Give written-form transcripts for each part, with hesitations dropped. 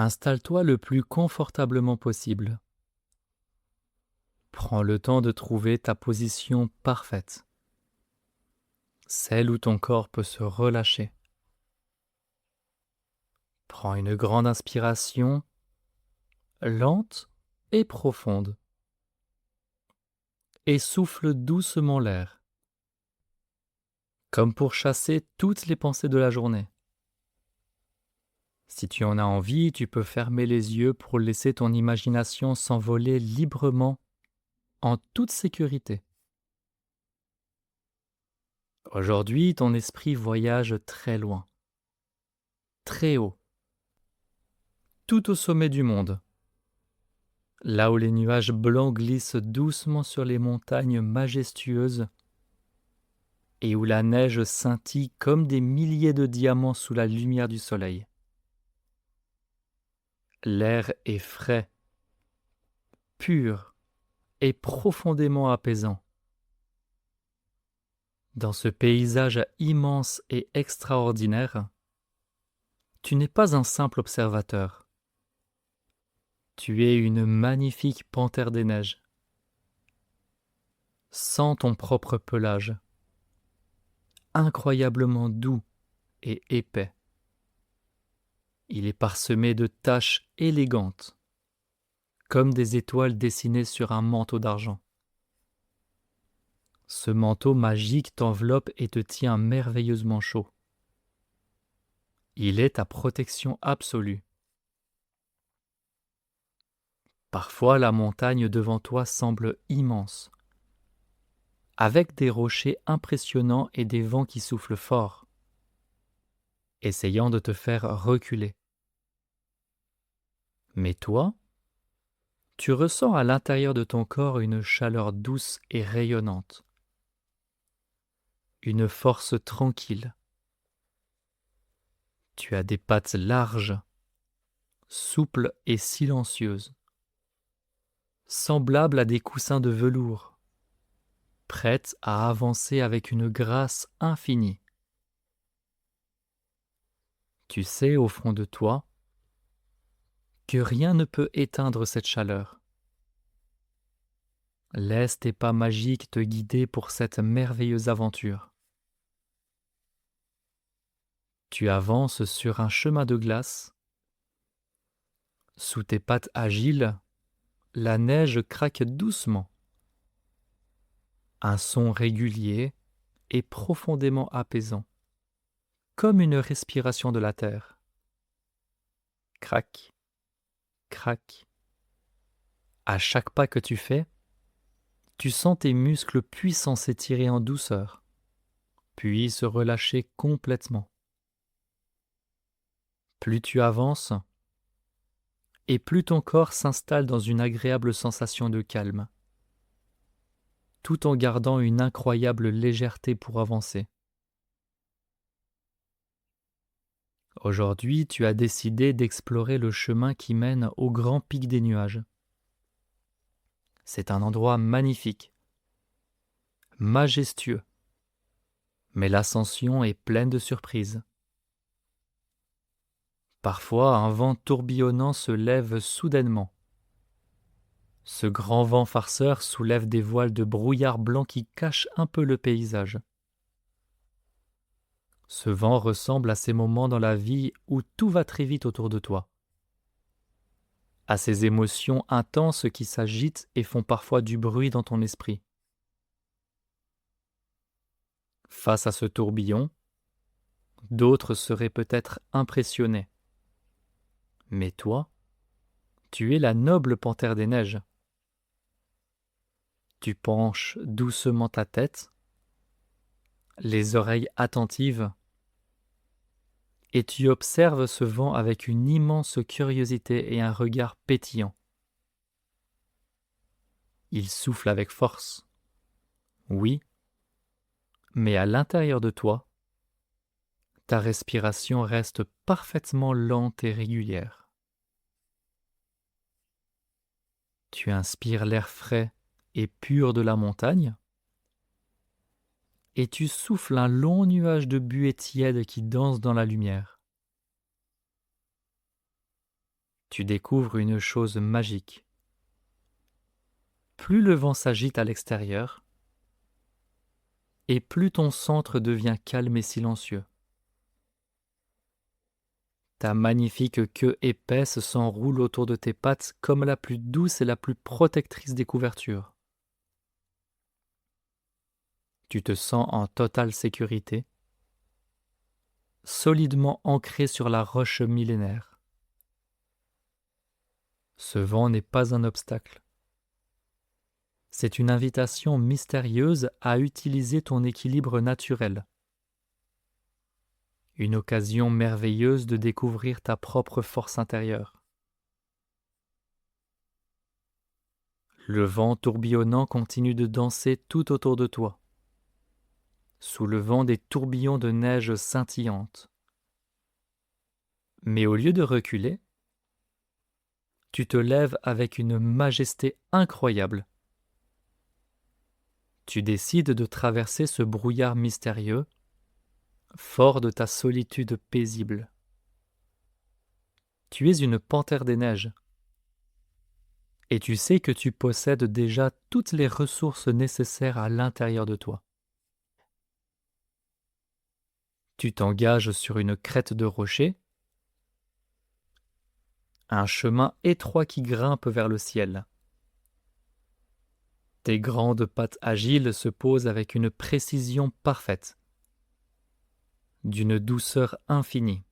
Installe-toi le plus confortablement possible. Prends le temps de trouver ta position parfaite, celle où ton corps peut se relâcher. Prends une grande inspiration, lente et profonde, et souffle doucement l'air, comme pour chasser toutes les pensées de la journée. Si tu en as envie, tu peux fermer les yeux pour laisser ton imagination s'envoler librement en toute sécurité. Aujourd'hui, ton esprit voyage très loin, très haut, tout au sommet du monde, là où les nuages blancs glissent doucement sur les montagnes majestueuses et où la neige scintille comme des milliers de diamants sous la lumière du soleil. L'air est frais, pur et profondément apaisant. Dans ce paysage immense et extraordinaire, tu n'es pas un simple observateur. Tu es une magnifique panthère des neiges. Sens ton propre pelage, incroyablement doux et épais. Il est parsemé de taches élégantes, comme des étoiles dessinées sur un manteau d'argent. Ce manteau magique t'enveloppe et te tient merveilleusement chaud. Il est ta protection absolue. Parfois, la montagne devant toi semble immense, avec des rochers impressionnants et des vents qui soufflent fort, essayant de te faire reculer. Mais toi, tu ressens à l'intérieur de ton corps une chaleur douce et rayonnante, une force tranquille. Tu as des pattes larges, souples et silencieuses, semblables à des coussins de velours, prêtes à avancer avec une grâce infinie. Tu sais au fond de toi que rien ne peut éteindre cette chaleur. Laisse tes pas magiques te guider pour cette merveilleuse aventure. Tu avances sur un chemin de glace. Sous tes pattes agiles, la neige craque doucement. Un son régulier et profondément apaisant, comme une respiration de la terre. Crac, crac. À chaque pas que tu fais, tu sens tes muscles puissants s'étirer en douceur, puis se relâcher complètement. Plus tu avances, et plus ton corps s'installe dans une agréable sensation de calme, tout en gardant une incroyable légèreté pour avancer. Aujourd'hui, tu as décidé d'explorer le chemin qui mène au grand pic des nuages. C'est un endroit magnifique, majestueux, mais l'ascension est pleine de surprises. Parfois, un vent tourbillonnant se lève soudainement. Ce grand vent farceur soulève des voiles de brouillard blanc qui cachent un peu le paysage. Ce vent ressemble à ces moments dans la vie où tout va très vite autour de toi, à ces émotions intenses qui s'agitent et font parfois du bruit dans ton esprit. Face à ce tourbillon, d'autres seraient peut-être impressionnés. Mais toi, tu es la noble panthère des neiges. Tu penches doucement ta tête, les oreilles attentives, et tu observes ce vent avec une immense curiosité et un regard pétillant. Il souffle avec force, oui, mais à l'intérieur de toi, ta respiration reste parfaitement lente et régulière. Tu inspires l'air frais et pur de la montagne, et tu souffles un long nuage de buée tiède qui danse dans la lumière. tu découvres une chose magique. Plus le vent s'agite à l'extérieur, et plus ton centre devient calme et silencieux. Ta magnifique queue épaisse s'enroule autour de tes pattes comme la plus douce et la plus protectrice des couvertures. Tu te sens en totale sécurité, solidement ancré sur la roche millénaire. Ce vent n'est pas un obstacle. C'est une invitation mystérieuse à utiliser ton équilibre naturel. Une occasion merveilleuse de découvrir ta propre force intérieure. Le vent tourbillonnant continue de danser tout autour de toi, soulevant des tourbillons de neige scintillante. Mais au lieu de reculer, tu te lèves avec une majesté incroyable. Tu décides de traverser ce brouillard mystérieux, fort de ta solitude paisible. Tu es une panthère des neiges, et tu sais que tu possèdes déjà toutes les ressources nécessaires à l'intérieur de toi. Tu t'engages sur une crête de rocher, un chemin étroit qui grimpe vers le ciel. Tes grandes pattes agiles se posent avec une précision parfaite, d'une douceur infinie.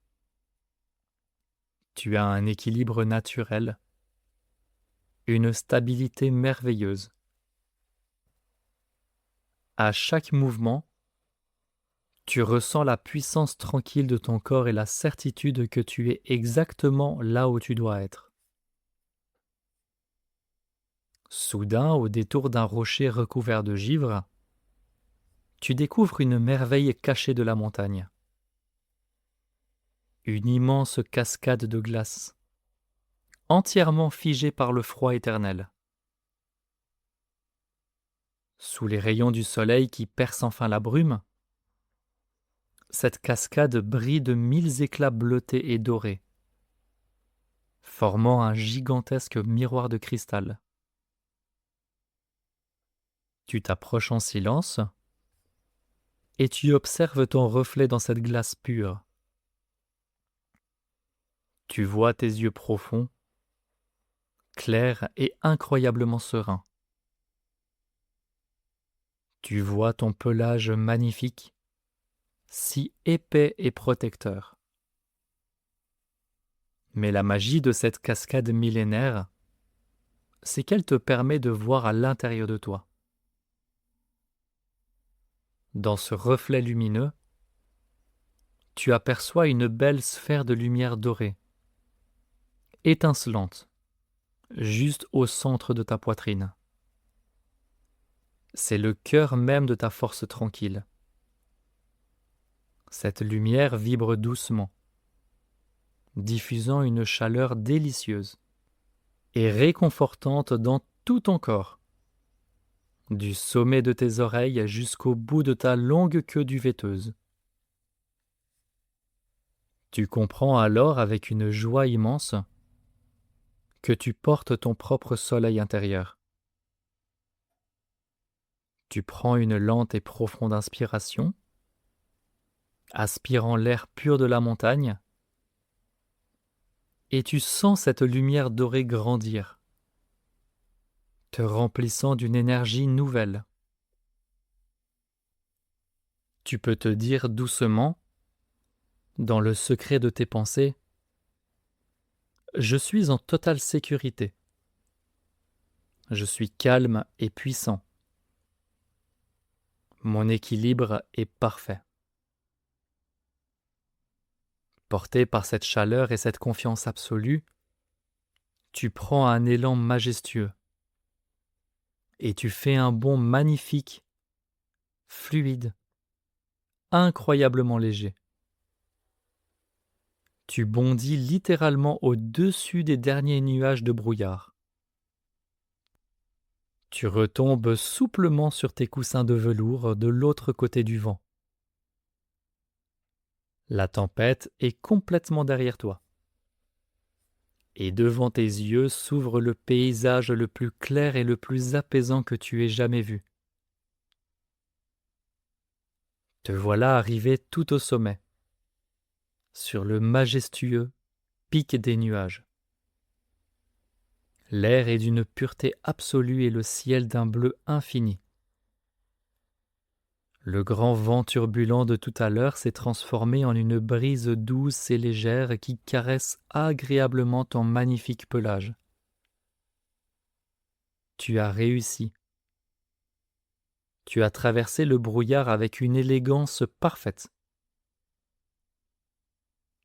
Tu as un équilibre naturel, une stabilité merveilleuse. À chaque mouvement, tu ressens la puissance tranquille de ton corps et la certitude que tu es exactement là où tu dois être. Soudain, au détour d'un rocher recouvert de givre, tu découvres une merveille cachée de la montagne. Une immense cascade de glace, entièrement figée par le froid éternel. Sous les rayons du soleil qui percent enfin la brume, cette cascade brille de 1000 éclats bleutés et dorés, formant un gigantesque miroir de cristal. Tu t'approches en silence et tu observes ton reflet dans cette glace pure. Tu vois tes yeux profonds, clairs et incroyablement sereins. Tu vois ton pelage magnifique, si épais et protecteur. Mais la magie de cette cascade millénaire, c'est qu'elle te permet de voir à l'intérieur de toi. Dans ce reflet lumineux, tu aperçois une belle sphère de lumière dorée, étincelante, juste au centre de ta poitrine. C'est le cœur même de ta force tranquille. Cette lumière vibre doucement, diffusant une chaleur délicieuse et réconfortante dans tout ton corps, du sommet de tes oreilles jusqu'au bout de ta longue queue duvetteuse. Tu comprends alors avec une joie immense que tu portes ton propre soleil intérieur. Tu prends une lente et profonde inspiration, aspirant l'air pur de la montagne, et tu sens cette lumière dorée grandir, te remplissant d'une énergie nouvelle. Tu peux te dire doucement, dans le secret de tes pensées, « Je suis en totale sécurité. Je suis calme et puissant. Mon équilibre est parfait. » Porté par cette chaleur et cette confiance absolue, tu prends un élan majestueux et tu fais un bond magnifique, fluide, incroyablement léger. Tu bondis littéralement au-dessus des derniers nuages de brouillard. Tu retombes souplement sur tes coussins de velours de l'autre côté du vent. La tempête est complètement derrière toi. et devant tes yeux s'ouvre le paysage le plus clair et le plus apaisant que tu aies jamais vu. Te voilà arrivé tout au sommet, sur le majestueux pic des nuages. L'air est d'une pureté absolue et le ciel d'un bleu infini. Le grand vent turbulent de tout à l'heure s'est transformé en une brise douce et légère qui caresse agréablement ton magnifique pelage. Tu as réussi. Tu as traversé le brouillard avec une élégance parfaite.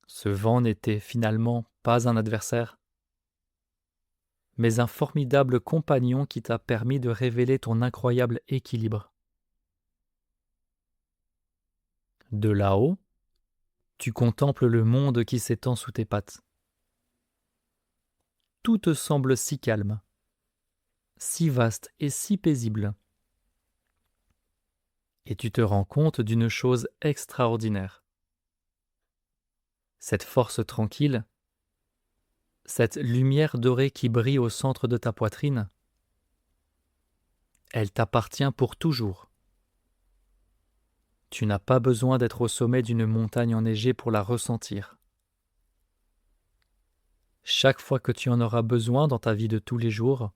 Ce vent n'était finalement pas un adversaire, mais un formidable compagnon qui t'a permis de révéler ton incroyable équilibre. De là-haut, tu contemples le monde qui s'étend sous tes pattes. Tout te semble si calme, si vaste et si paisible. Et tu te rends compte d'une chose extraordinaire. Cette force tranquille, cette lumière dorée qui brille au centre de ta poitrine, elle t'appartient pour toujours. Tu n'as pas besoin d'être au sommet d'une montagne enneigée pour la ressentir. Chaque fois que tu en auras besoin dans ta vie de tous les jours,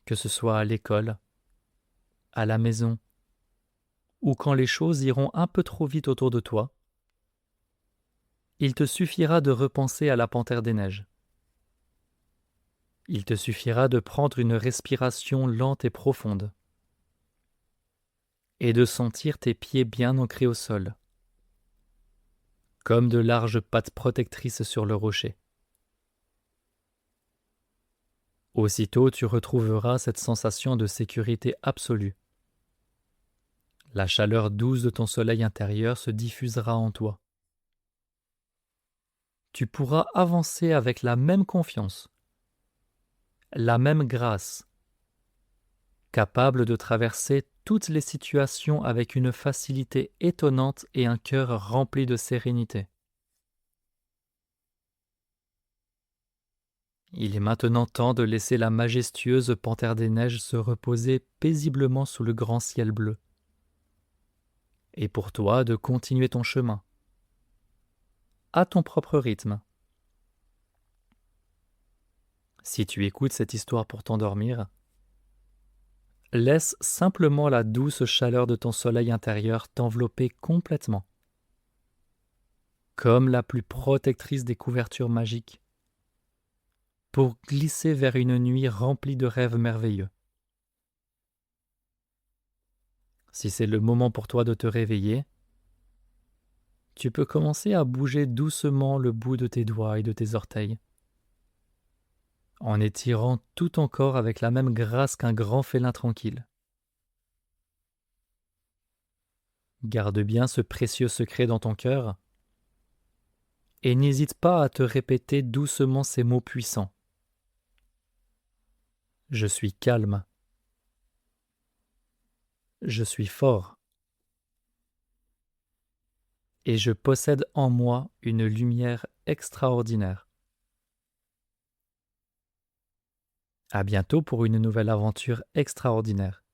que ce soit à l'école, à la maison, ou quand les choses iront un peu trop vite autour de toi, il te suffira de repenser à la panthère des neiges. Il te suffira de prendre une respiration lente et profonde et de sentir tes pieds bien ancrés au sol, comme de larges pattes protectrices sur le rocher. Aussitôt, tu retrouveras cette sensation de sécurité absolue. La chaleur douce de ton soleil intérieur se diffusera en toi. Tu pourras avancer avec la même confiance, la même grâce, capable de traverser toutes les situations avec une facilité étonnante et un cœur rempli de sérénité. Il est maintenant temps de laisser la majestueuse panthère des neiges se reposer paisiblement sous le grand ciel bleu. Et pour toi de continuer ton chemin, à ton propre rythme. Si tu écoutes cette histoire pour t'endormir, laisse simplement la douce chaleur de ton soleil intérieur t'envelopper complètement, comme la plus protectrice des couvertures magiques, pour glisser vers une nuit remplie de rêves merveilleux. Si c'est le moment pour toi de te réveiller, tu peux commencer à bouger doucement le bout de tes doigts et de tes orteils, en étirant tout ton corps avec la même grâce qu'un grand félin tranquille. Garde bien ce précieux secret dans ton cœur et n'hésite pas à te répéter doucement ces mots puissants. Je suis calme. Je suis fort. Et je possède en moi une lumière extraordinaire. À bientôt pour une nouvelle aventure extraordinaire.